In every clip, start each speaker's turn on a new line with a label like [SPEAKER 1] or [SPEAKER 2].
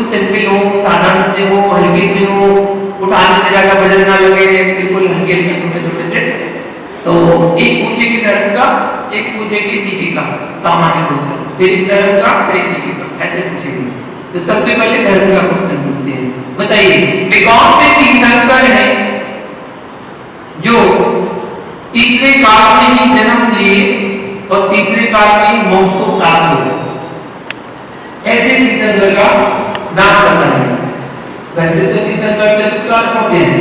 [SPEAKER 1] Simple हो, साधारण से हो, हल्के से हो, उठाने में ज्यादा वजन ना लगे, बिल्कुल हल्के हल्के छोटे छोटे से। तो एक पूछेगी धर्म का, एक पूछेगी जीके का, सामान्य क्वेश्चन, फिर एक धर्म का, फिर एक जीके का, ऐसे पूछेगी। तो सबसे पहले धर्म का क्वेश्चन पूछते हैं। बताइए वे कौन से तीर्थंकर हैं जो तीसरे काल में ही जन्म लिए और तीसरे काल में मोक्ष को प्राप्त हुए? ऐसे तीर्थंकर का नाम बताइए। वैसे तो तीर्थंकर चतुर्काल होते हैं,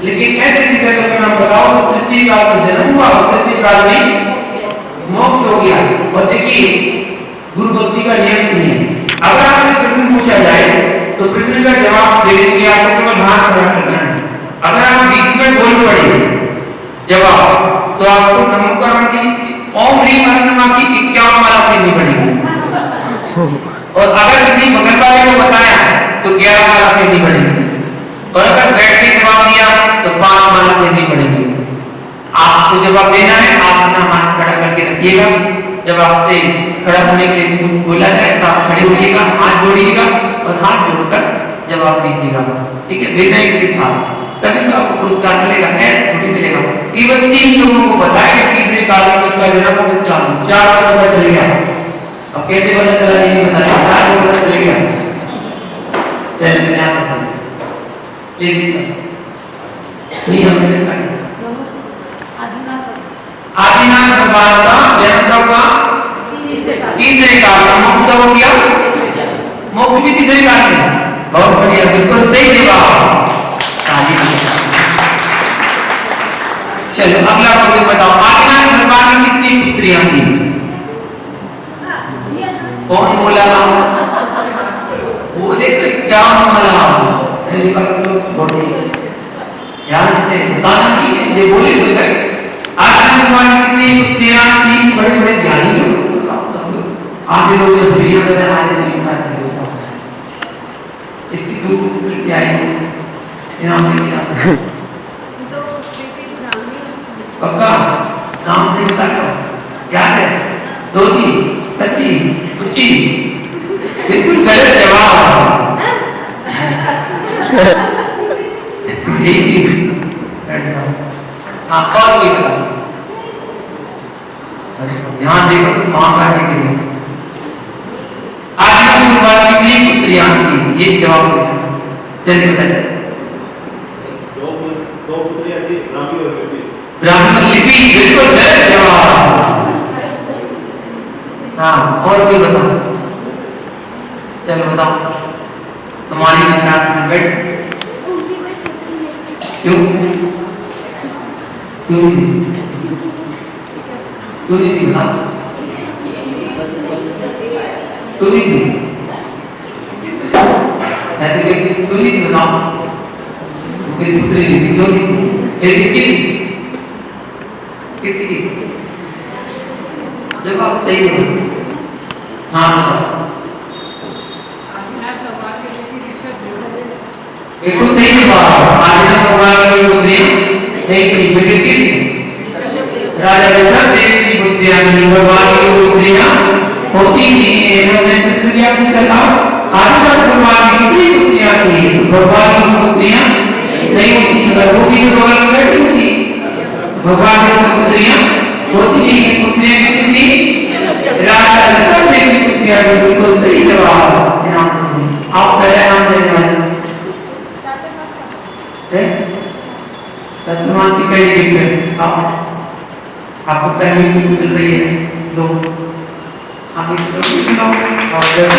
[SPEAKER 1] लेकिन ऐसे तीर्थंकर का नाम बताओ तो तृतीय काल में जन्म हुआ और तृतीय काल में मोक्ष हो गया। और देखिए गुरु भक्ति का नियम सुनिए, अगर आपसे प्रश्न पूछा जाए तो प्रश्न का जवाब देने के लिए आपको केवल हाथ खड़ा करना है। अगर आप बीच में बोल पड़े जवाब तो आपको नमोकरण की ओम ह्रीं नमः की 51 माला कहनी पड़ेगी। और अगर किसी बगल वाले को बताया तो 11 माला कहनी पड़ेगी। और अगर बैठ के जवाब दिया तो 5 माला कहनी पड़ेगी। आपको जवाब देना है, आप अपना हाथ खड़ा करके रखिएगा। जब आपसे खड़ा होने के लिए बोला जाए तो आप खड़े होइएगा, हाथ जोड़िएगा और हाथ जोड़कर जवाब दीजिएगा, ठीक है, विनय के साथ। तभी तो आपको पुरस्कार मिलेगा, ऐसे थोड़ी मिलेगा। केवल 3 लोगों को बताया कि तीसरे काल में किसका जन्म हो, किसका नहीं। 4 को पता चल गया। अब कैसे पता चला ये नहीं बताया, 4 को पता चल गया। चलिए मैंने आप बताया लेडीज नहीं हमने बताया। आदिनाथ भगवान का जन्म कब हुआ? तीसरे काल में। मोक्ष कब हो गया? मोक्ष भी तीसरे काल में। बहुत बढ़िया, बिल्कुल सही जवाब। चलो अगला क्वेश्चन बताओ, आदिनाथ भगवान की कितनी पुत्रियां थी? कौन बोला? वो देखो 51 माला। पहली बात तो छोड़ी ध्यान से बताना नहीं है, ये बोले तो गए। आदिनाथ भगवान की कितनी पुत्रियां थी? बड़े बड़े ज्ञानी लोग, आप सब लोग आधे लोग जो प्रिय बता आधे नहीं पता चलता। इतनी दूर से क्या है इनाम नहीं आता। पक्का नाम से बता दो, याद है? 2 3 सच्ची सच्ची बिल्कुल गलत जवाब। हाँ और कोई बताओ, यहाँ देखो तो माँ का दिख आदिनाथ भगवान की कितनी पुत्रियां थी? ये जवाब देना। चलिए बताइए।
[SPEAKER 2] 2 पुत्रियां थी, ब्राह्मी और लिपि।
[SPEAKER 1] ब्राह्मी और लिपि बिल्कुल गलत जवाब। हाँ और कोई बताओ, चलो बताओ। तुम्हारी 50 मिनट बैठ। क्यों क्यों नहीं क्यों नहीं थी? बताओ क्यों नहीं थी? ऐसे क्यों नहीं थी? बताओ। कोई पुत्री नहीं थी, क्यों नहीं थी? ये किसकी थी? किसकी थी? जवाब सही है। हाँ बताओ। बिल्कुल सही जवाब। आदिनाथ भगवान की पुत्री नहीं थी, वे किसकी थी? राजा दशरथ देव की पुत्रियां थी। भगवान की पुत्रियां होती थी। इन्होंने प्रश्न किया पूछा था आदिनाथ भगवान की कितनी पुत्रियां थी? भगवान की पुत्रियां नहीं होती, अगर होती तो भगवान की बेटी होती। भगवान की पुत्रियां होती थी। पुत्रियां किसकी थी? राजा दशरथ देव की पुत्रियां थी। बिल्कुल सही जवाब। आप पहले नाम लेने वाले चतुर्मासी का एक आप आपको पहली टिक मिल रही है 2, आगे सुनो और 10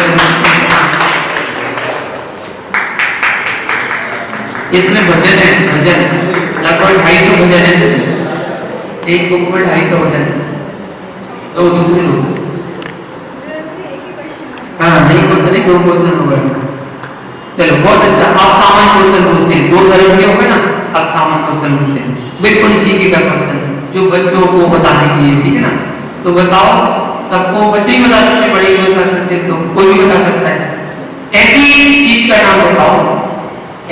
[SPEAKER 1] इसमें भजन है, भजन लगभग 250 भजन है इसमें, एक बुक में 250 भजन। तो दूसरी दो, हाँ नहीं क्वेश्चन नहीं, 2 क्वेश्चन हो गए। चलो बहुत अच्छा, आप सामान्य क्वेश्चन पूछते हैं, 2 तरह के हो गए ना, अब सामान्य क्वेश्चन पूछते हैं, बिल्कुल जीके का क्वेश्चन जो बच्चों को बताने के लिए, ठीक है ना। तो बताओ, सबको बच्चे ही बता सकते हैं, बड़े ही बता सकते हैं, तो कोई भी बता सकता है। ऐसी चीज का नाम बताओ,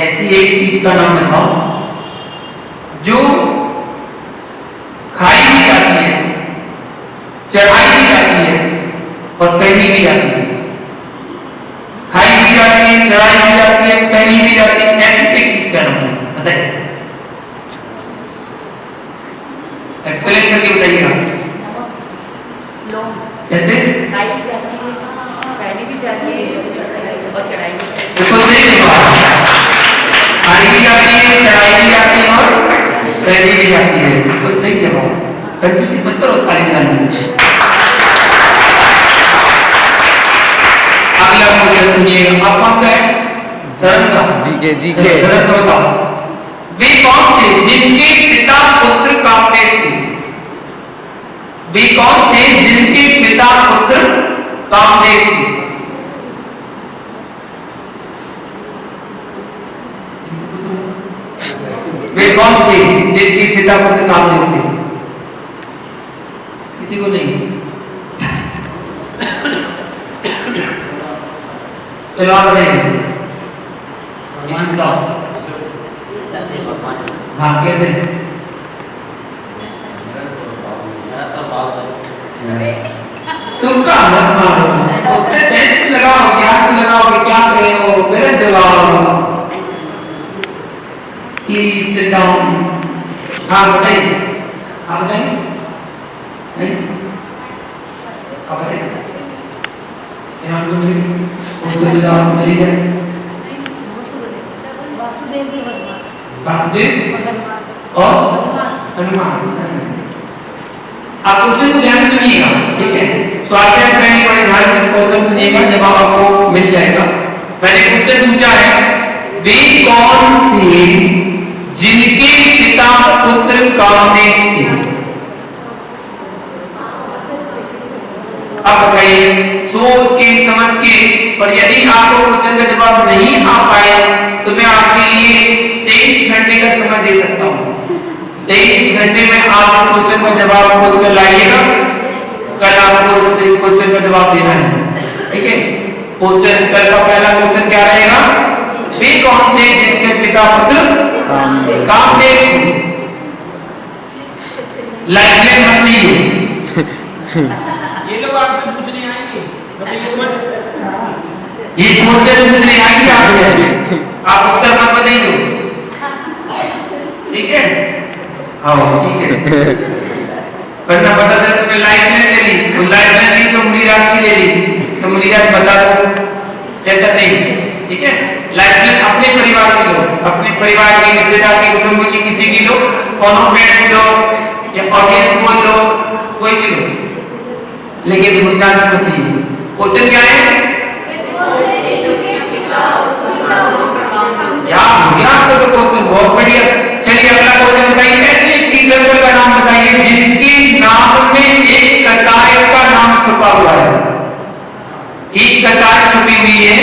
[SPEAKER 1] ऐसी एक चीज का नाम बताओ जो खाई भी जाती है, चढ़ाई भी जाती है और पहनी भी जाती है। खाई भी जाती है, चढ़ाई भी जाती है, पहनी भी जाती है, ऐसी एक चीज का नाम बताइए, एक्सप्लेन करके बताइएगा। कैसे?
[SPEAKER 3] खाई भी जाती है, पहनी भी जाती है और चढ़ाई भी जाती है।
[SPEAKER 1] बिल्कुल सही जवाब। खाई भी जाती है, चढ़ाई भी जाती है और पहनी भी जाती है, बिल्कुल सही जवाब। कंजूसी मत करो, ताली बजाने। अगला क्वेश्चन सुनिएगा, आप कौन सा है? धर्म का।
[SPEAKER 4] जीके
[SPEAKER 1] धर्म का बताओ, वे कौन थे जिनके पिता पुत्र कामदेव थे? वे कौन थे जिनके पिता पुत्र कामदेव थे? वे कौन थे जिनके पिता पुत्र कामदेव थे? किसी को नहीं? चलो आप बताइए। हाँ कैसे? तुमका मत मारो, उससे सेंस लगाओ, ज्ञान लगाओ कि क्या कह रहे हो, मेरा जवाब। Please sit down. हाँ बताइए, आप बताइए, नहीं? आप बताइए, यहाँ तो उससे जवाब मिल जाए। वासुदेव और हनुमान। आप क्वेश्चन को ध्यान से सुनिएगा, ठीक है? स्वाध्याय करने बड़े ध्यान से क्वेश्चन सुनिएगा, जवाब आपको मिल जाएगा। मैंने क्वेश्चन पूछा है, वे कौन थे जिनके पिता पुत्र कामदेव थे? अब बताइए, सोच के समझ के, और यदि आपको क्वेश्चन का जवाब नहीं आ पाए तो मैं आपके लिए 23 घंटे का समय दे सकता हूँ। 23 घंटे में आप इस क्वेश्चन का जवाब खोज कर लाइएगा, कल आपको इस क्वेश्चन का जवाब देना है, ठीक है? क्वेश्चन कल का पहला क्वेश्चन क्या रहेगा? वे कौन थे जिनके पिता पुत्र कामदेव थे? लाइफ मत लीजिए,
[SPEAKER 5] ये लोग आपसे पूछने आएंगे,
[SPEAKER 1] ये क्वेश्चन पूछने आएंगे आपसे, आप उत्तर मत बताइए, ठीक है? हाँ ठीक है। वरना पता चला तुम्हें लाइफ में ले ली, तो लाइफ में ली तो मुनीराज की ले ली, तो मुनीराज बता दो, ऐसा नहीं, ठीक है? लाइफ में अपने परिवार की लो, अपने परिवार के रिश्तेदार के कुटुंब की किसी की लो, कॉमन फ्रेंड्स लो या ऑडियंस बोल लो, कोई भी लो, लेकिन मुनीराज मत लीजिए। क्वेश्चन क्या है? याद हो गया आपको तो क्वेश्चन, बहुत बढ़िया। चलिए अगला क्वेश्चन बताइए, ऐसे एक तीर्थंकर का नाम बताइए जिनके नाम में एक कसाय का नाम छुपा हुआ है। एक कसाय छुपी हुई है,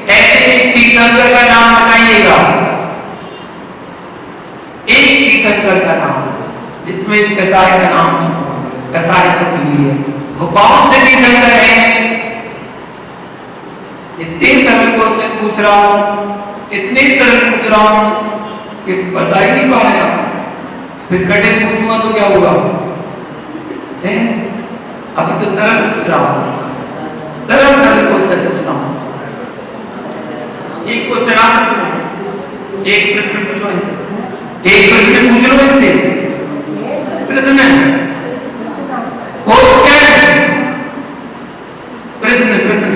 [SPEAKER 1] ऐसे एक तीर्थंकर का नाम बताइएगा। एक तीर्थंकर का नाम जिसमें कसाय का नाम छुपा हुआ है, कसाय छुपी हुई है, वो कौन से तीर्थंकर है? इतने सरल क्वेश्चन पूछ रहा हूं, इतने सरल पूछ रहा हूं कि बता ही नहीं पा रहे आप। फिर कठिन पूछूंगा तो क्या होगा? अभी तो सरल पूछ रहा हूं, सरल सरल क्वेश्चन पूछ रहा हूं। एक क्वेश्चन आप पूछो, एक प्रश्न पूछो इनसे, एक प्रश्न पूछ लो इनसे, प्रश्न प्रश्न प्रश्न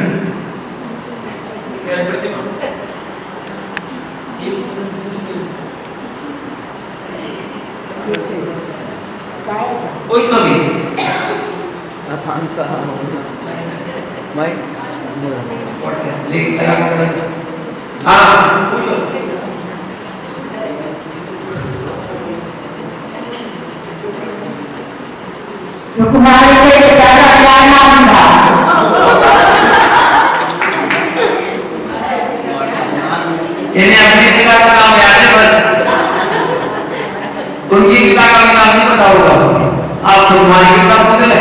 [SPEAKER 1] कोई भी
[SPEAKER 4] आसान सा भाई
[SPEAKER 1] हाँ पूछो।
[SPEAKER 6] सुकुमार के पिता का क्या नाम था?
[SPEAKER 1] इन्हें अपने पिता का नाम याद है बस, उनकी पिता का भी नाम नहीं पता होगा। आप सुकुमार के पिता पूछ ले।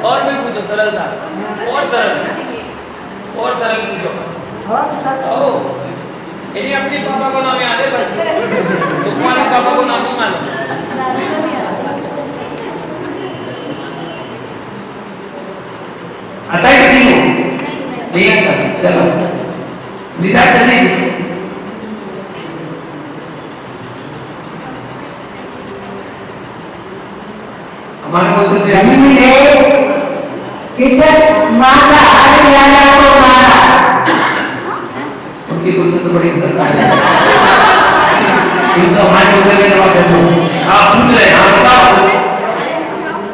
[SPEAKER 5] और भी पूछो सरल सा, और सरल पूछो। ओ, इन्हें अपने पापा को नाम याद है बस, सुकुमार के पापा को नाम नहीं मालूम।
[SPEAKER 1] आता है किसी को? नहीं आता, चलो निराश नहीं। हमारे क्वेश्चन
[SPEAKER 6] भीम ने किस मांसाहारी राजा को मारा?
[SPEAKER 1] उनकी क्वेश्चन तो बड़ी सरकार है। इनका हमारे क्वेश्चन में जवाब दे दो। आप पूछ रहे हैं, हाँ बताओ।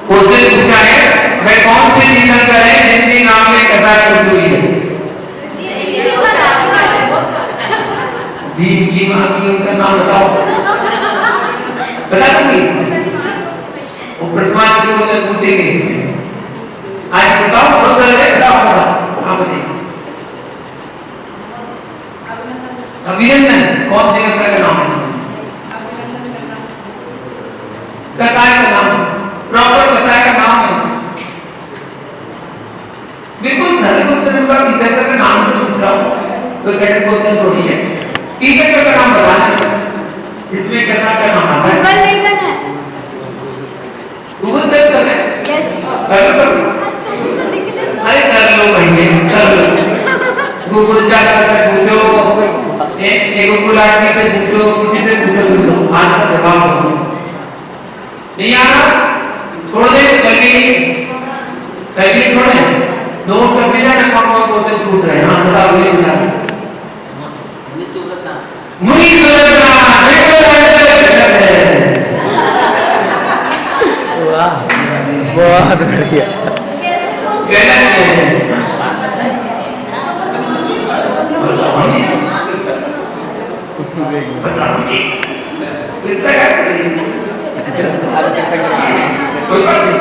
[SPEAKER 1] क्वेश्चन पूछा है, वह कौन सी तीर्थंकर है जिनके नाम में कसाई छुपी हुई है? भीम की मां की उनका नाम बताओ। बता दूंगी। वो प्रतिमा की क्वेश्चन पूछेंगे। आज बताओ, बहुत सरल है, बताओ बताओ। आप बताइए। अभिनंदन कौन से कसाई का नाम है? कसाई का नाम, प्रॉपर कसाई का नाम है। बिल्कुल सरल क्वेश्चन का टीचर का नाम तो पूछ रहा हूँ, कोई कठिन क्वेश्चन थोड़ी है। टीचर का नाम बताना है बस, इसमें कसाई का नाम आता है।
[SPEAKER 7] गूगल नहीं करना है।
[SPEAKER 1] गूगल सर्च करना है।
[SPEAKER 7] यस।
[SPEAKER 1] कर लो। अरे कर लो भैया, कर लो। गूगल जाकर से पूछो, एक गूगल आदमी से पूछो, किसी से पूछो, आंसर जवाब दो। नहीं आना छोड़ दे, कल छोड़े, नोट कर देना ना कौन क्वेश्चन छूट रहे हैं। हाँ बताओ, ये बता। मुनि सुलगना
[SPEAKER 4] वाह बहुत बढ़िया।
[SPEAKER 1] इसका क्या करेंगे? कोई बात नहीं,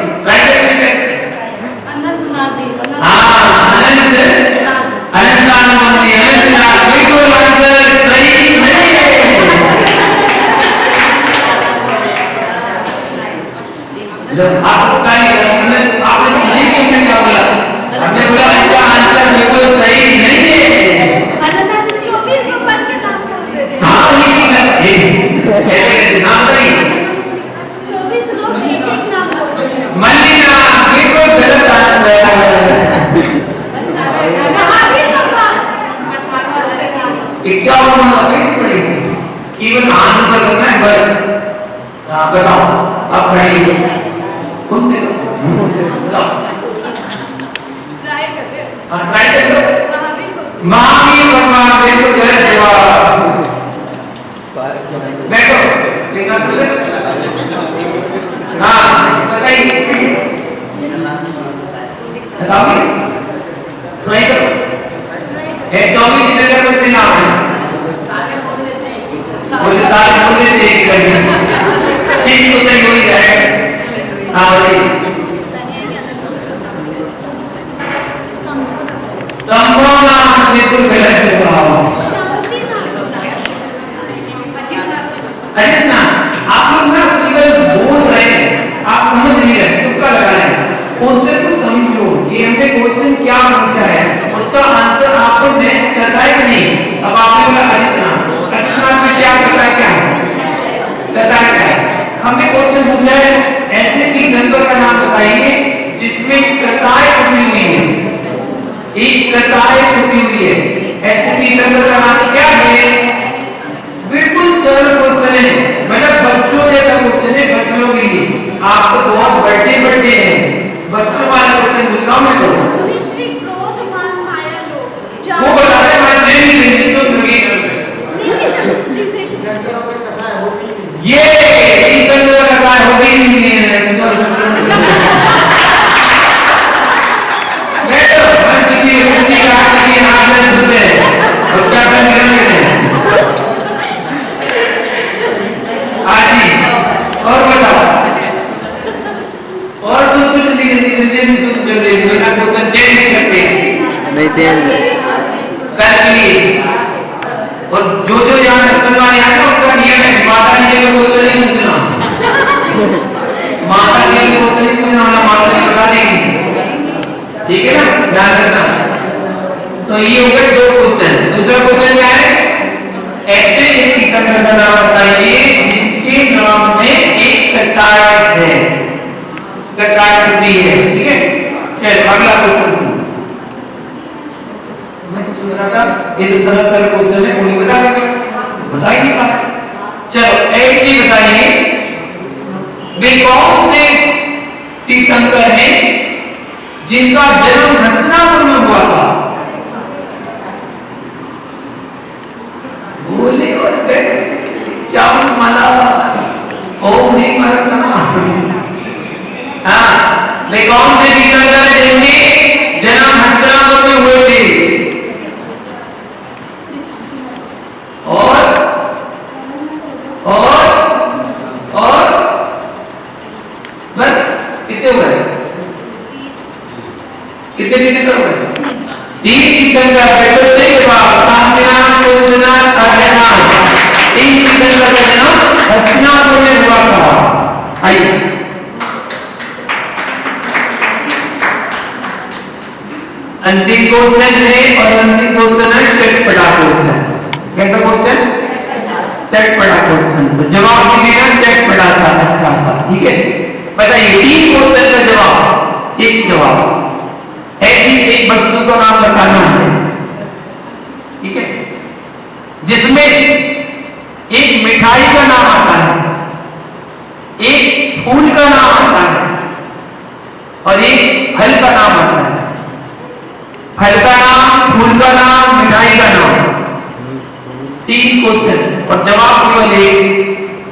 [SPEAKER 7] अनंतनाथ जी।
[SPEAKER 1] अनंत अनंतानुमति अनंतनाथ बिल्कुल आंसर सही नहीं है। जब आपने सही क्यों नहीं बोला? हमने बोला इसका आंसर बिल्कुल सही नहीं है।
[SPEAKER 7] अनंतनाथ 24 भगवान के नाम बोल दे रहे हैं।
[SPEAKER 1] हाँ ये नाम बताइए।
[SPEAKER 7] 24 लोग एक-एक नाम बोल रहे हैं।
[SPEAKER 1] मल्लिका बिल्कुल गलत आंसर है।
[SPEAKER 7] महावीर भगवान।
[SPEAKER 1] 51 अभी पड़ेगी, केवल आंसर करना है बस। आप बताओ, आप खड़े हो कौन से बताओ।
[SPEAKER 7] ट्राई कर रहे हैं।
[SPEAKER 1] हाँ ट्राई कर लो।
[SPEAKER 7] महावीर भगवान।
[SPEAKER 1] महावीर भगवान बिल्कुल गलत जवाब। बैठो सिंगापुर से। हाँ बताइए, बताओगे? ट्राई करो। 24 की जगह कुछ नाम है, मुझे सारे बोल देते एक करके ठीक तो सही हो ही जाएगा। हाँ बताइए। संभावना बिल्कुल गलत जवाब। अरे ना आप लोग ना केवल बोल रहे हैं, आप समझ नहीं रहे, तुक्का लगा रहे हैं। क्वेश्चन को समझो कि हमने क्वेश्चन क्या पूछा है, उसका आंसर आपको मैच करता है कि नहीं। अब आपने बोला अजितना में क्या कसाई क्या है? कसाई क्या है? हमने क्वेश्चन पूछा है ऐसे तीर्थंकर का नाम बताइए जिसमें कसाई छुपी हुई है। एक कसाई छुपी हुई है, ऐसे तीर्थंकर का नाम क्या है? बिल्कुल सरल क्वेश्चन है, मतलब बच्चों जैसा क्वेश्चन है, बच्चों के लिए। आप तो बहुत बड़े हैं, बच्चों वाला क्वेश्चन पूछ रहा हूं मैं तो।
[SPEAKER 7] श्री क्रोध मान माया लोभ।
[SPEAKER 1] वो बता रहे मैं नहीं तो लगी
[SPEAKER 7] जी से
[SPEAKER 2] कसाई होती ही नहीं।
[SPEAKER 1] ये तीर्थंकर कसाई होगी नहीं है। बिना क्वेश्चन चेंज करते हैं
[SPEAKER 4] नहीं चेंज
[SPEAKER 1] कर लिए। और जो यहाँ मुसलमान यहाँ ना उनका नियम है माता जी का क्वेश्चन नहीं पूछना, माता जी का क्वेश्चन नहीं पूछना, माता जी बता देंगे, ठीक है ना, ध्यान रखना। तो ये हो गए 2 क्वेश्चन। दूसरा क्वेश्चन क्या है, ऐसे एक कीटक का नाम बताइए जिसके नाम में एक कसाय है, कसाय छुट्टी है, ठीक है। चलो अगला क्वेश्चन सुनो, मैं तो सुन रहा था ये तो सरल सरल क्वेश्चन है, कोई बता देगा, बता ही नहीं पा रहा। चलो ऐसे बताइए वे कौन से तीर्थंकर हैं जिनका जन्म हस्तिनापुर में हुआ था? बोले और गए क्या माला ओम नहीं मारना। हाँ, वे कौन से तीर्थंकर जिनके जन्म हस्तिनापुर में हुए थे? और बस कितने हुए? कितने तीर्थंकर हुए? 3 तीर्थंकर। बिल्कुल सही जवाब, शांतिनाथ, कुंजनाथ, आर्यनाथ। 3 तीर्थंकर का जन्म हस्तिनापुर में हुआ था। आइए अंतिम क्वेश्चन है, और अंतिम क्वेश्चन है चटपटा क्वेश्चन। कैसा क्वेश्चन? चटपटा क्वेश्चन। तो जवाब दीजिएगा चटपटा सा, अच्छा सा, ठीक है। बताइए 3 क्वेश्चन का जवाब, एक जवाब। ऐसी एक वस्तु का नाम बताना है, ठीक है, जिसमें एक मिठाई का नाम आता है, एक फूल का नाम आता है, और एक फल का नाम आता है। फल का नाम, फूल का नाम, मिठाई का नाम। 3 क्वेश्चन और जवाब केवल एक।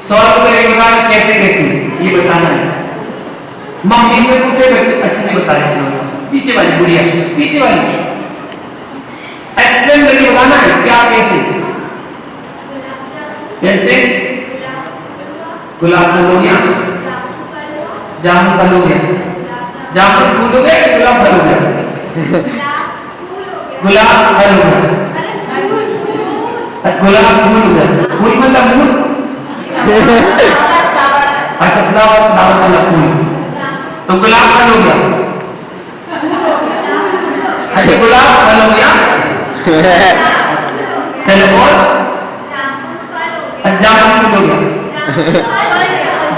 [SPEAKER 1] सॉल्व करेगा कैसे कैसे ये बताना है। मम्मी से पूछे बच्चे अच्छे नहीं बता रहे, चलो पीछे वाली गुड़िया, पीछे वाली एक्सप्लेन करके बताना है क्या कैसे कैसे। गुलाब फल हो गया, जामुन फल हो गया, जामुन फूल हो गया, गुलाब फल हो गया, गुलाब फल हो गया, अच्छा गुलाब फूल हो गया, फूल मतलब फूल, अच्छा फ्लावर, फ्लावर मतलब फूल, तो गुलाब फल हो गया, अच्छा गुलाब फल हो गया। चलो और जामुन फूल हो गया,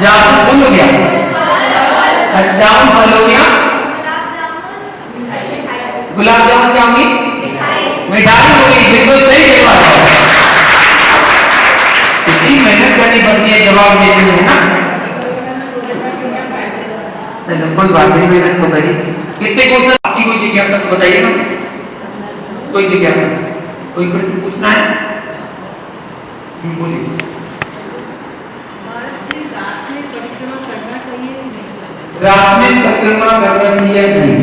[SPEAKER 1] जामुन फूल हो गया, अच्छा जामुन फल हो गया, गुलाब जामुन क्या होगी? मिठाई होगी। बिल्कुल सही जवाब है। इतनी मेहनत करनी पड़ती है जवाब देने में, है ना। चलो कोई बात नहीं, मेहनत तो करी। कितने क्वेश्चन? आपकी कोई जिज्ञासा तो बताइए ना, कोई जिज्ञासा, कोई प्रश्न पूछना है? बोलिए। रात में परिक्रमा करना चाहिए नहीं?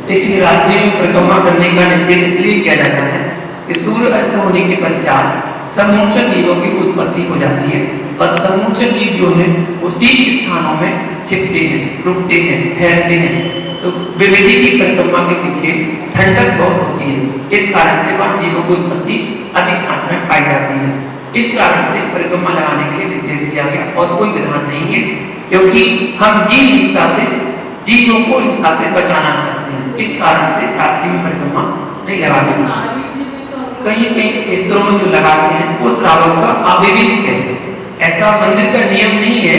[SPEAKER 1] देखिए रात्रि में परिक्रमा करने का निषेध इसलिए किया जाता है कि सूर्य अस्त होने के पश्चात समूर्छन जीवों की उत्पत्ति हो जाती है, और समूर्छन जीव जो है उसी स्थानों में छिपते हैं, रुकते हैं, ठहरते हैं। तो विविधि की परिक्रमा के पीछे ठंडक बहुत होती है, इस कारण से वहां जीवों की उत्पत्ति अधिक मात्रा में पाई जाती है। इस कारण से परिक्रमा लगाने के लिए निषेध किया गया, और कोई विधान नहीं है, क्योंकि हम जीव हिंसा से, जीवों को हिंसा से बचाना चाहते हैं। इस कारण से रात्रि में परिक्रमा नहीं लगाते हैं। कहीं कहीं क्षेत्रों में जो लगाते हैं वो श्रावक का अविवेक है। ऐसा मंदिर का नियम नहीं है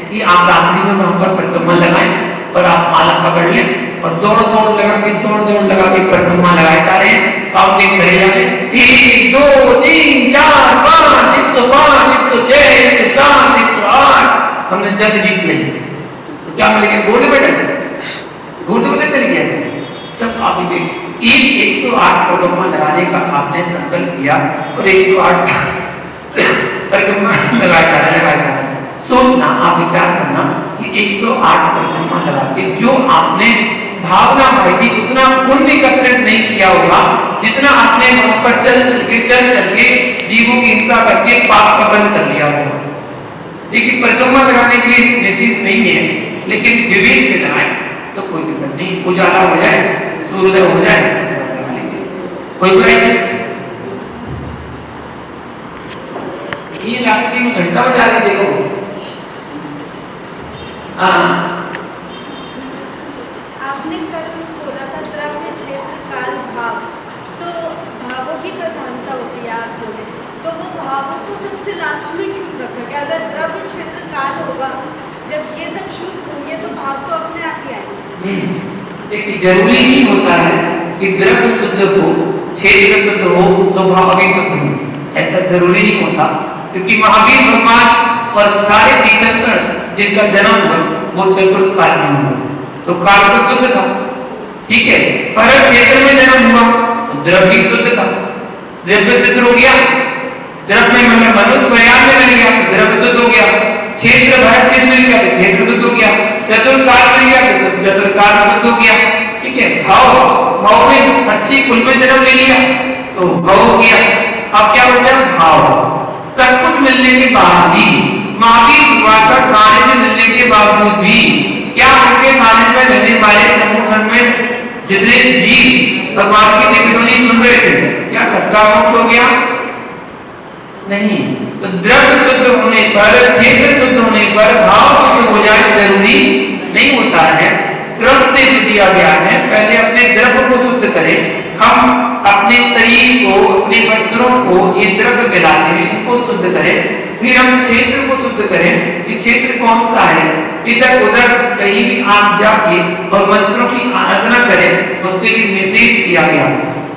[SPEAKER 1] कि आप रात्रि में वहां पर परिक्रमा लगाएं और आप माला पकड़ लें और दौड़ दौड़ लगा के परिक्रमा लगाए जा रहे हैं। आप भी खड़े जा रहे हैं 1 2 3 4 5 105 106 107 108 हमने जल्द जीत ली, तो क्या मिल गया? गोल्ड मेडल, गोल्ड मेडल मिल गया। सब आप ही 108 परिक्रमा लगाने का आपने संकल्प किया और 108 परिक्रमा लगाया जा रहा है। सोचना, आप विचार करना कि 108 परिक्रमा लगा के जो आपने भावना भाई थी उतना पुण्य एकत्रित नहीं किया होगा जितना आपने वहां पर चल चल के जीवों की हिंसा करके पाप का बंद कर लिया होगा। देखिए परिक्रमा लगाने के लिए निषेध नहीं है, लेकिन विवेक से लगाएं। तो कोई दिक्कत नहीं, उजाला हो जाए, सूर्योदय हो जाए, उसे व्रत लगा लीजिए, कोई बुराई नहीं। ये रात्रि में घंटा बजा के देखो।
[SPEAKER 7] आपने कल बोला था द्रव्य क्षेत्र काल भाव, तो भावों की प्रधानता होती है, आप बोले तो वो भावों को सबसे लास्ट में क्यों रखा गया? अगर द्रव्य क्षेत्र काल होगा, जब ये सब शुद्ध होंगे तो भाव तो अपने आप ही आएंगे।
[SPEAKER 1] देखिए जरूरी नहीं होता है कि द्रव्य शुद्ध हो, क्षेत्र शुद्ध हो तो भाव भी शुद्ध हो, ऐसा जरूरी नहीं होता, क्योंकि महावीर भगवान और सारे तीर्थंकर जिनका जन्म हुआ वो चतुर्थ काल में हुआ, तो काल तो शुद्ध था, ठीक है। पर क्षेत्र में जन्म हुआ तो द्रव्य शुद्ध था, द्रव्य सिद्ध हो गया, द्रव्य में मतलब मनुष्य प्रयाग में मिल गया तो द्रव्य शुद्ध हो गया, क्षेत्र भरत क्षेत्र मिल गया तो क्षेत्र शुद्ध हो गया, चतुर्थ काल मिल गया तो चतुर्थ काल शुद्ध हो गया, ठीक है। भाव में अच्छी कुल में जन्म ले लिया तो भाव हो गया। अब क्या बचा? भाव। सब कुछ मिलने के बाद भी, महावीर भगवान का सानिध्य मिलने के बावजूद भी क्या उनके सानिध्य में रहने वाले समूह में जितने जीव भगवान की दिव्यध्वनि सुन रहे थे, क्या सबका मोक्ष हो गया? नहीं। तो द्रव्य शुद्ध होने पर, क्षेत्र शुद्ध होने पर भाव शुद्ध हो जाए जरूरी नहीं होता है, क्रम से दिया गया है। पहले अपने द्रव्य को शुद्ध करें, हम अपने शरीर को, अपने वस्त्रों को, ये द्रव्य कहलाते हैं, इनको शुद्ध करें, फिर हम क्षेत्र को शुद्ध करें। ये क्षेत्र कौन सा है? इधर उधर कहीं भी आप जाके और मंत्रों की आराधना करें, उसके लिए निषेध किया गया।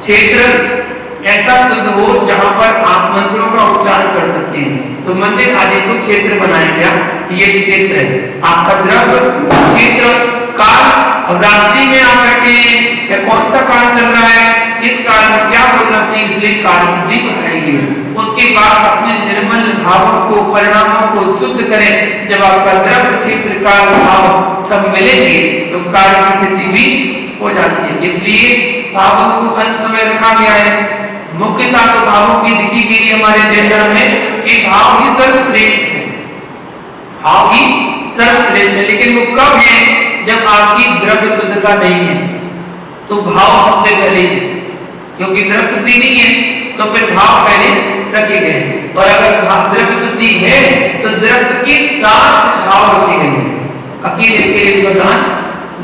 [SPEAKER 1] क्षेत्र ऐसा शुद्ध हो जहां पर आप मंत्रों का उच्चारण कर सकते हैं, तो मंदिर आदि को क्षेत्र बनाया गया, ये क्षेत्र है आपका द्रव्य क्षेत्र काल। और रात्रि में आप बैठे हैं या कौन सा काल चल रहा है, किस काल में क्या बोलना चाहिए, इसलिए काल शुद्धि बताई गई है। उसके बाद अपने निर्मल भावों को, परिणामों को शुद्ध करें। जब आपका द्रव्य क्षेत्र काल भाव सब मिलेंगे तो काल की सिद्धि भी हो जाती है। इसलिए भावों को अंत समय रखा गया है। मुख्यता तो भावों की दिखी गई हमारे जैन धर्म में कि भाव ही सर्वश्रेष्ठ है, भाव ही सर्वश्रेष्ठ है। लेकिन वो कब है? जब आपकी द्रव्य शुद्धता नहीं है तो भाव सबसे पहले है, क्योंकि द्रव्य शुद्धि नहीं है तो फिर भाव पहले रखे गए। और अगर द्रव्य शुद्धि है तो द्रव्य के साथ भाव रखे गए हैं, अकेले अकेले प्रधान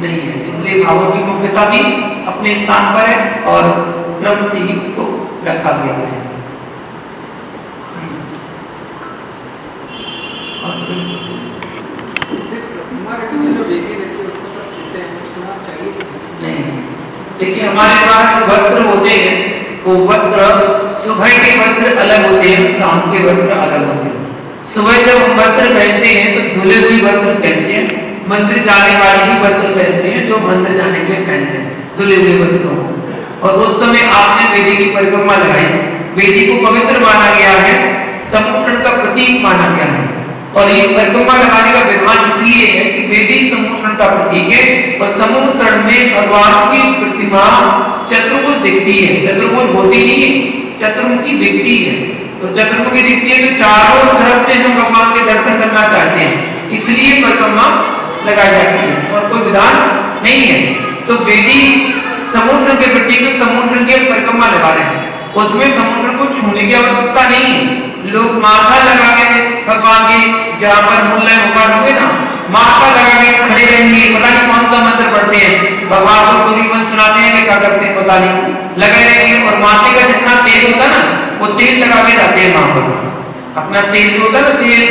[SPEAKER 1] नहीं है। इसलिए भावों की मुख्यता भी अपने स्थान पर है और क्रम से ही उसको रखा गया है।
[SPEAKER 5] हमारे पीछे जो वेदी रहती है उसको सब सीखते हैं, कुछ होना चाहिए
[SPEAKER 1] नहीं। देखिए हमारे पास जो वस्त्र होते हैं वो वस्त्र, सुबह के वस्त्र अलग होते हैं, शाम के वस्त्र अलग होते हैं। सुबह जब हम वस्त्र पहनते हैं तो धुले हुए वस्त्र पहनते हैं, मंदिर जाने वाले ही वस्त्र पहनते हैं जो मंदिर जाने के लिए पहनते हैं धुले हुए वस्त्रों को। और उस समय आपने वेदी की परिक्रमा लगाई, वेदी को पवित्र माना गया है, सम्मोषण का प्रतीक माना गया है। और ये परिक्रमा लगाने का विधान इसलिए है कि वेदी सम्मोषण का प्रतीक है और सम्मोषण में भगवान की प्रतिमा चतुर्भुज दिखती है, चतुर्भुज होती नहीं है, चतुर्मुखी दिखती है। तो चतुर्मुखी दिखती है तो चारों तरफ से हम भगवान के दर्शन करना चाहते हैं, इसलिए परिक्रमा लगाई जाती है और कोई विधान नहीं है। तो वेदी सम्मोषण के प्रतीक सम्मोषण की परिक्रमा लगा रहे हैं, उसमें सम्मोषण को छूने की आवश्यकता नहीं है। लोग माथा लगा के भगवान के जहाँ पर मूल्य भगवान होंगे ना, माथा लगा के खड़े रहेंगे, पता नहीं कौन सा मंत्र पढ़ते हैं, भगवान को सूर्य मंत्र सुनाते हैं कि क्या करते हैं पता नहीं, लगे रहेंगे। और माथे का जितना तेल होता है ना वो तेल लगा के जाते हैं वहां पर, अपना तेल जो होता है ना, तेल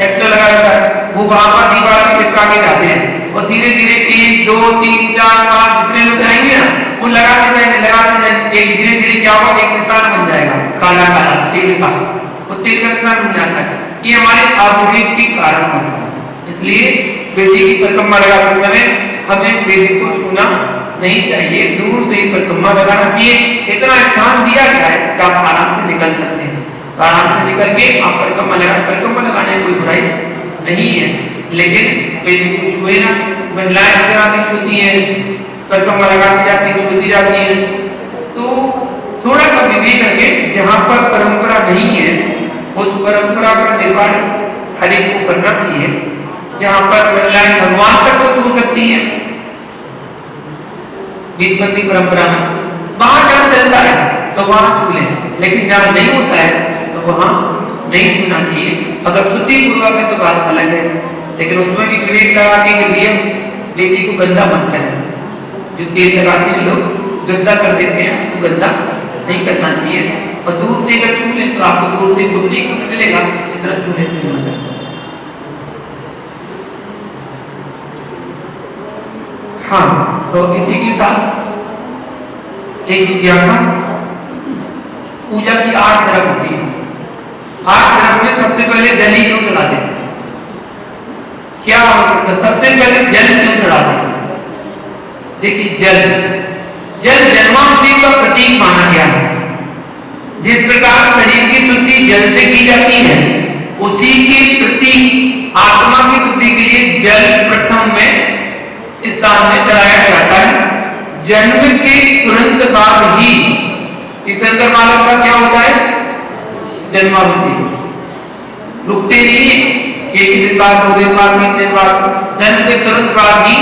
[SPEAKER 1] एक्स्ट्रा लगा रहता है वो वहां पर दीवार पर चिपका के जाते हैं। और धीरे धीरे 1 2 3 4 5 जितने लोग जाएंगे ना वो लगाते जाएंगे, एक धीरे धीरे क्या होगा, एक निशान बन जाएगा काला काला तेल का, वो तेल का निशान बन जाता है। ये हमारे आधुनिक के कारण होता है। इसलिए वेदी की परिक्रमा लगाते समय हमें वेदी को छूना नहीं चाहिए, दूर से ही परिक्रमा लगाना चाहिए। इतना स्थान दिया गया है कि आप आराम से निकल सकते हैं, आराम से निकल के आप परिक्रमा लगाने में कोई बुराई नहीं है। लेकिन वेदी को छुए ना, महिलाएं वगैरह भी छूती हैं, परिक्रमा लगाती जाती है, छूती जाती है। तो थोड़ा सा विवेक रखें, जहां पर परंपरा नहीं है उस परंपरा का निर्माण हर एक को करना चाहिए। जहां पर महिलाएं भगवान तक को छू सकती हैं बीजबंदी परंपरा में, वहां जहाँ चलता है तो वहां छू लें, लेकिन जहाँ नहीं होता है तो वहां नहीं छूना चाहिए। अगर शुद्धि पूर्वक है तो बात अलग है, लेकिन उसमें भी विवेक लगा के लिए वेदी को गंदा मत करें। जो तेल लगाते हैं लोग गंदा कर देते हैं, उसको गंदा नहीं करना चाहिए। और दूर से अगर छू लें तो आपको दूर से बुद्धि को मिलेगा, इतना छूने से मिलता है। हाँ, तो इसी के साथ एक जिज्ञासा, पूजा की 8 तरफ होती है। 8 तरफ में सबसे पहले जल ही क्यों चढ़ाते हैं? क्या आवश्यकता? सबसे पहले जल क्यों चढ़ाते हैं? देखिए, जल जन्माभिषेक का प्रतीक माना गया है। जिस प्रकार शरीर की शुद्धि जल से की जाती है, उसी के प्रतीक आत्मा की शुद्धि के लिए जल प्रथम में स्थान में चढ़ाया जाता है। जन्म के तुरंत बाद ही तीर्थंकर बालक का क्या होता है? जन्माभिषेक। रुकते नहीं, एक दिन बाद, 2 दिन बाद, 3 दिन बाद, जन्म के तुरंत बाद ही।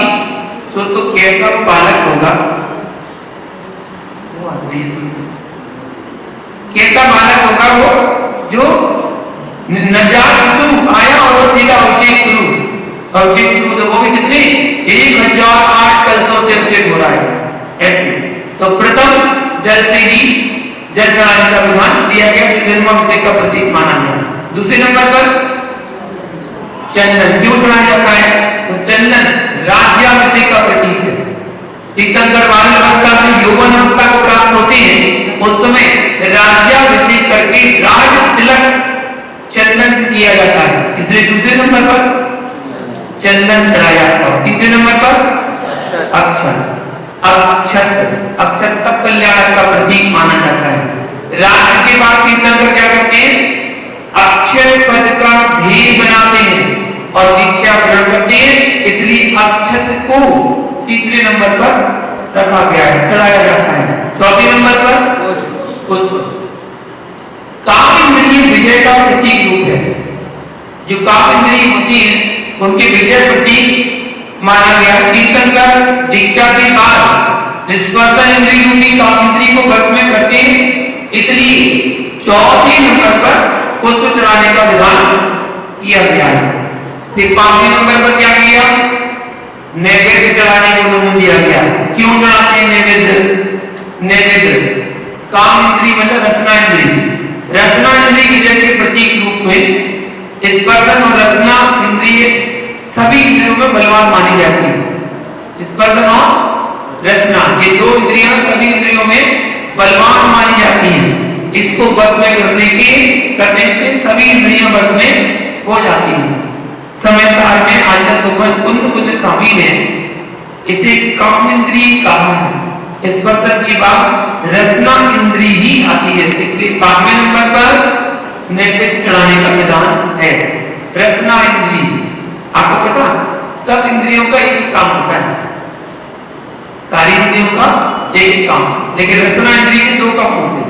[SPEAKER 1] सो तो कैसा वो बालक होगा, वो हंस रही है सुनते, कैसा बालक होगा वो जो नवजात शिशु आया और वो सीधा अभिषेक शुरू, तो वो भी कितने 1008 कलशों से अभिषेक हो रहा है ऐसे। तो प्रथम जल से ही जल चढ़ाने का विधान दिया गया, जो जन्माभिषेक का प्रतीक माना गया। दूसरे नंबर पर चंदन क्यों चढ़ाया जाता है? तो चंदन राज्याभिषेक का प्रतीक है। तीर्थंकर बाल अवस्था से यौवन अवस्था को प्राप्त होते हैं, उस समय राज्याभिषेक करके राज तिलक चंदन से किया जाता है, इसलिए दूसरे नंबर पर चंदन चढ़ाया जाता है। तीसरे नंबर पर अक्षत तक कल्याण का प्रतीक माना जाता है। राज के बाद तीर्थंकर क्या करते हैं? अक्षय पद का ध्येय बनाते हैं और दीक्षा ग्रहण करते हैं, इसलिए अक्षत को तीसरे नंबर पर रखा गया है, चढ़ाया जाता है। चौथे नंबर पर पुष्प। काम इंद्रिय विजय का प्रतीक रूप है। जो काम इंद्रिय होती है उनके विजय प्रतीक माना गया। तीर्थंकर दीक्षा के बाद निष्कर्षण इंद्रिय रूपी काम इंद्रिय को वश में करते हैं, इसलिए चौथे नंबर पर पुष्प चढ़ाने का विधान किया गया है। फिर 5वें नंबर पर क्या किया? नैवेद्य चढ़ाने को अनुमति दिया गया। क्यों चढ़ाते हैं नैवेद्य? काम इंद्रिय मतलब रसना इंद्रिय विजय के प्रतीक रूप में स्पर्शन और रसना इंद्रिय सभी इंद्रियों में बलवान मानी जाती है। स्पर्शन और रसना, ये 2 इंद्रियां सभी इंद्रियों में बलवान मानी जाती हैं। इसको बस में करने से सभी इंद्रियां बस में हो जाती हैं। समय सार में आचार्य कुंद स्वामी ने इसे काम इंद्रिय कहा है। स्पर्शन के बाद रसना इंद्रिय ही आती है, इसलिए 5वें नंबर पर नैवेद्य चढ़ाने का विधान है। रसना इंद्रिय, आपको पता सब इंद्रियों का एक ही काम होता है, सारी इंद्रियों का एक ही काम, लेकिन रसना इंद्रिय के 2 काम होते हैं।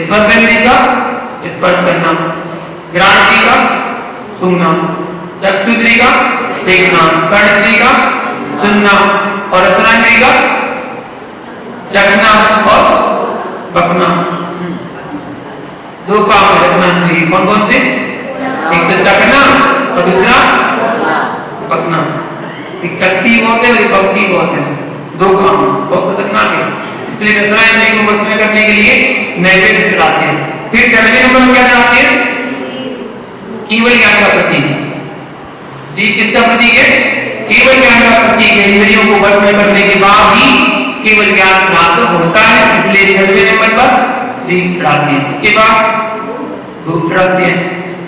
[SPEAKER 1] स्पर्श इंद्रिय का स्पर्श करना, घ्राण इंद्रिय का सूंघना, चक्षु इंद्रिय का देखना, कर्ण इंद्रिय का सुनना और रसना इंद्रिय का चखना और बकना। 2 काम है रसना इंद्रिय। कौन कौन से? एक तो चखना और दूसरा बकना। एक चखती बहुत है और एक बकती बहुत है, 2 काम बहुत खतरनाक है, इसलिए रसना इंद्रिय को वश में करने के लिए नैवेद्य चढ़ाते हैं। फिर 6वें नंबर में क्या चढ़ाते हैं? केवल ज्ञान का प्रतीक। दीप किसका प्रतीक है? केवल ज्ञान का प्रतीक है। इंद्रियों को वश में करने के बाद ही केवल ज्ञान प्राप्त होता है, इसलिए 6वें नंबर पर दीप चढ़ाते हैं। उसके बाद धूप चढ़ाते हैं।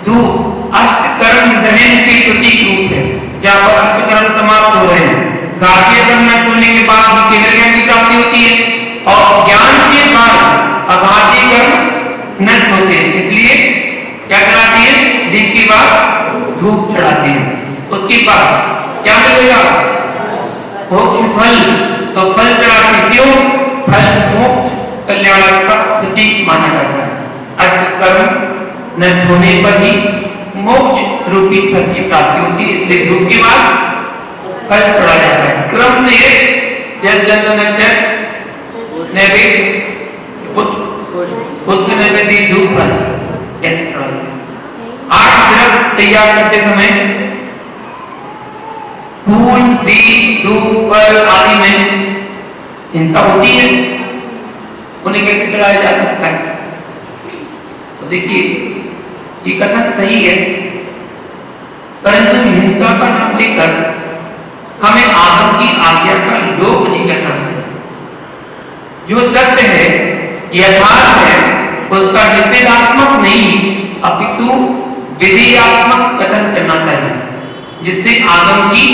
[SPEAKER 1] धूप अष्टकर्म दहन के प्रतीक रूप है, जहाँ पर अष्टकर्म समाप्त हो रहे हैं। घातीय कर्म नष्ट होने के बाद ही केवल ज्ञान की प्राप्ति होती है और ज्ञान के बाद अघातीय कर्म नष्ट होते हैं, इसलिए क्या चढ़ाते हैं? दीप के बाद धूप चढ़ाते हैं। उसके बाद क्या मिलेगा? मोक्ष फल। तो फल चढ़ाते हैं। क्यों? फल मोक्ष कल्याण का प्रतीक माना जाता है। अष्टकर्म नष्ट होने पर ही मोक्ष रूपी फल की प्राप्ति होती है, इसलिए धूप के बाद फल चढ़ाया जाता है। क्रम से जल जंतु नक्षत्र नैवेद्य पुष्प नैवेद्य धूप फल ऐसे चढ़ाते हैं। 8 द्रव्य तैयार करते समय फूल दीप धूप फल आदि में हिंसा होती है, उन्हें कैसे चढ़ाया जा सकता है? तो देखिए ये कथन सही है, परंतु हिंसा का नाम लेकर हमें आदम की आज्ञा का लोप नहीं करना चाहिए। जो सत्य है यथार्थ है उसका निषेधात्मक नहीं अपितु विधेयात्मक कथन करना चाहिए, जिससे आदम की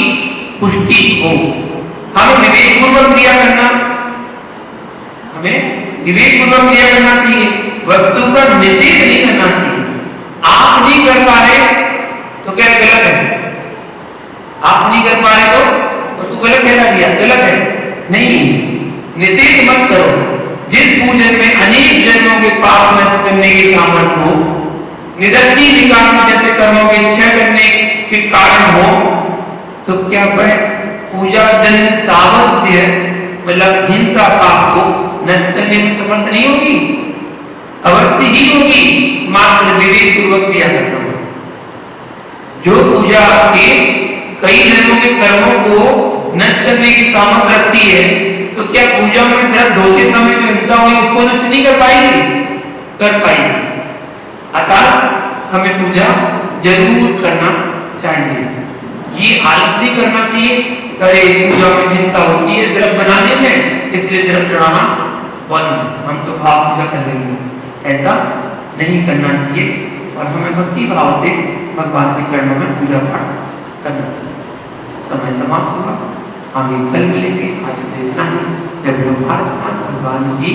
[SPEAKER 1] पुष्टि हो। हमें विवेकपूर्वक क्रिया करना चाहिए, वस्तु का निषेध नहीं करना चाहिए। आप नहीं कर पा रहे तो क्या गलत है? आप नहीं कर पा रहे तो उसको गलत कहला दिया, गलत है नहीं। निषेध मत करो। जिस पूजन में अनेक जन्मों के पाप नष्ट करने की सामर्थ्य हो, निदत्ति निकासी जैसे कर्मों की इच्छा करने के कारण हो, तो क्या वह पूजा जन्य सावध्य मतलब हिंसा पाप को नष्ट करने में समर्थ नहीं होगी? अवश्य ही होगी, मात्र विवेक पूर्वक क्रिया करना बस। जो पूजा के कई जन्मों के कर्मों को नष्ट करने की सामर्थ्य रखती है, तो क्या पूजा में द्रव्य धोते समय जो हिंसा हुई उसको नष्ट नहीं कर पाएगी? कर पाएगी। अतः हमें पूजा जरूर करना चाहिए। ये आलस नहीं करना चाहिए, अरे पूजा में हिंसा होती है द्रव्य बनाने में इसलिए द्रव्य चढ़ाना बंद, हम तो भाव पूजा कर लेंगे, ऐसा नहीं करना चाहिए। और हमें भक्ति भाव से भगवान के चरणों में पूजा पाठ करना चाहिए। समय समाप्त हुआ, आगे कल मिलेंगे। आज के लिए इतना ही। जब लोग भगवान की